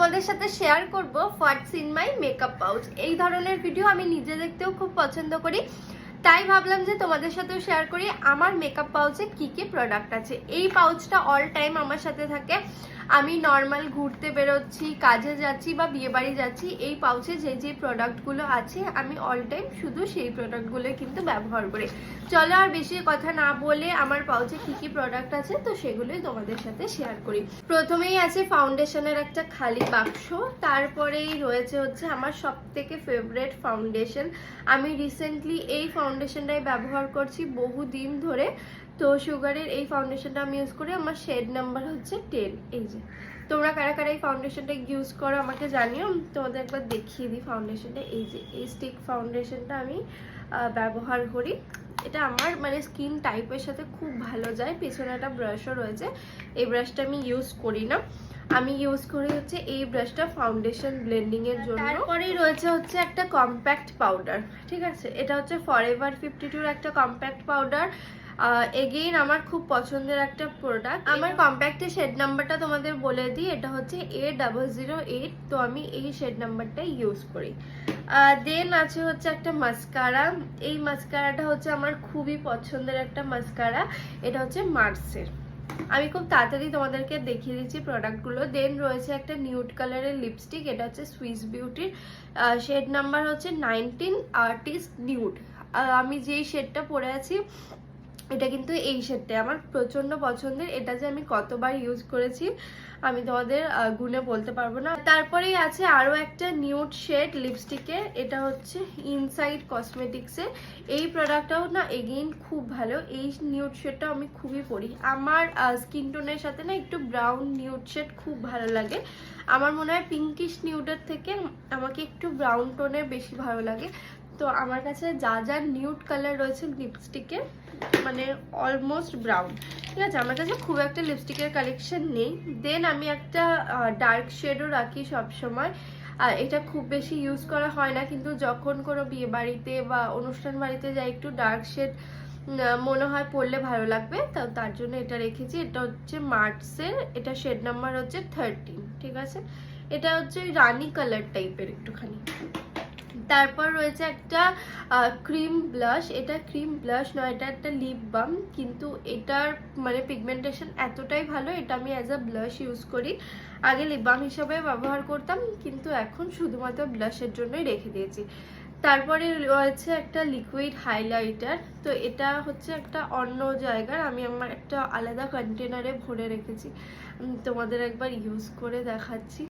তোমাদের সাথে শেয়ার করব হোয়াটস ইন মাই মেকআপ পাউচ। এই ধরনের ভিডিও আমি নিজে দেখতেও খুব পছন্দ করি, তাই ভাবলাম যে তোমাদের সাথেও শেয়ার করি আমার মেকআপ পাউচে কি কি প্রোডাক্ট আছে। এই পাউচটা অল টাইম আমার সাথে থাকে। আমি নর্মাল ঘুরতে বেরোচ্ছি, কাজে যাচ্ছি বা বিয়ে বাড়ি যাচ্ছি, এই পাউচে যে যে প্রোডাক্টগুলো আছে আমি অল টাইম শুধু সেই প্রোডাক্টগুলো কিন্তু ব্যবহার করি। চলো আর বেশি কথা না বলে আমার পাউচে কি কি প্রোডাক্ট আছে তো সেগুলোই তোমাদের সাথে শেয়ার করি। প্রথমেই আছে ফাউন্ডেশনের একটা খালি বাক্স, তারপরেই রয়েছে হচ্ছে আমার সব থেকে ফেভারিট ফাউন্ডেশন। আমি রিসেন্টলি এই ফাউন্ডেশনটাই ব্যবহার করছি বহুদিন ধরে। তো সুগারের এই ফাউন্ডেশনটা আমি ইউজ করি, আমার শেড নাম্বার হচ্ছে 10। এই যে তোমরা কারা কারা এই ফাউন্ডেশনটা ইউজ করো আমাকে জানিও। তোমাদের একবার দেখিয়ে দিই ফাউন্ডেশনটা। এই যে এই স্টিক ফাউন্ডেশনটা আমি ব্যবহার করি। এটা আমার মানে স্কিন টাইপের সাথে খুব ভালো যায়। পেছনে একটা ব্রাশও রয়েছে, এই ব্রাশটা আমি ইউজ করি না, আমি ইউজ করি হচ্ছে এই ব্রাশটা ফাউন্ডেশন ব্লেন্ডিং এর জন্য। তারপরেই রয়েছে হচ্ছে একটা কম্প্যাক্ট পাউডার, ঠিক আছে, এটা হচ্ছে ফরএভার 52 একটা কম্প্যাক্ট পাউডার। এগেইন আমার খুব পছন্দের একটা প্রোডাক্ট। আমার কম্প্যাক্টের শেড নাম্বারটা তোমাদের বলে দিই, এটা হচ্ছে A008। তো আমি এই শেড নাম্বারটা ইউজ করি। দেন আছে হচ্ছে একটা মাস্কারা। এই মাস্কারাটা হচ্ছে আমার খুবই পছন্দের একটা মাস্কারা, এটা হচ্ছে মার্সের। আমি খুব তাড়াতাড়ি তোমাদেরকে দেখিয়ে দিচ্ছি প্রোডাক্টগুলো। দেন রয়েছে একটা নিউড কালারের লিপস্টিক, এটা হচ্ছে সুইস বিউটির, শেড নাম্বার হচ্ছে 19 আর্টিস্ট নিউড। আমি যেই শেডটা পরে আছি এটা কিন্তু এই শেডটা আমার প্রচন্ড পছন্দের। এটা যে আমি কতবার ইউজ করেছি আমি তোমাদের গুণে বলতে পারবো না। তারপরেই আছে আরো একটা নিউড শেড লিপস্টিকের, এটা হচ্ছে ইনসাইড কসমেটিক্সের। এই প্রোডাক্টটাও না এগেইন খুব ভালো। এই নিউড শেডটা আমি খুবই পরি, আমার স্কিন টোনের সাথে না একটু ব্রাউন নিউড শেড খুব ভালো লাগে। আমার মনে হয় পিঙ্কিশ নিউডের থেকে আমাকে একটু ব্রাউন টোনের বেশি ভালো লাগে। তো আমার কাছে যা যা নিউড কালার রয়েছে লিপস্টিকে মানে অলমোস্ট ব্রাউন, ঠিক আছে, আমার কাছে খুব একটা লিপস্টিকের কালেকশন নেই। দেন আমি একটা ডার্ক শেডও রাখি সব সময়। এটা খুব বেশি ইউজ করা হয় না, কিন্তু যখন কোনো বিয়ে বাড়িতে বা অনুষ্ঠান বাড়িতে যাই একটু ডার্ক শেড মনে হয় পরলে ভালো লাগবে, তো তার জন্য এটা রেখেছি। এটা হচ্ছে মার্সের, এটা শেড নাম্বার হচ্ছে 13, ঠিক আছে। এটা হচ্ছে রানি কালার টাইপের একটুখানি। তারপর রয়েছে একটা ক্রিম ব্লাশ, এটা ক্রিম ব্লাশ নয়, এটা একটা লিপ বাম, কিন্তু এটার মানে পিগমেন্টেশন এতটাই ভালো, এটা আমি অ্যাজ আ ব্লাশ ইউজ করি। আগে লিপ বাম হিসাবে ব্যবহার করতাম, কিন্তু এখন শুধুমাত্র ব্লাশের জন্যই রেখে দিয়েছি। তারপরে রয়েছে একটা লিকুইড হাইলাইটার, তো এটা হচ্ছে একটা অন্য জায়গার, আমি আমার একটা আলাদা কন্টেনারে ভরে রেখেছি, তোমাদের একবার ইউজ করে দেখাচ্ছি।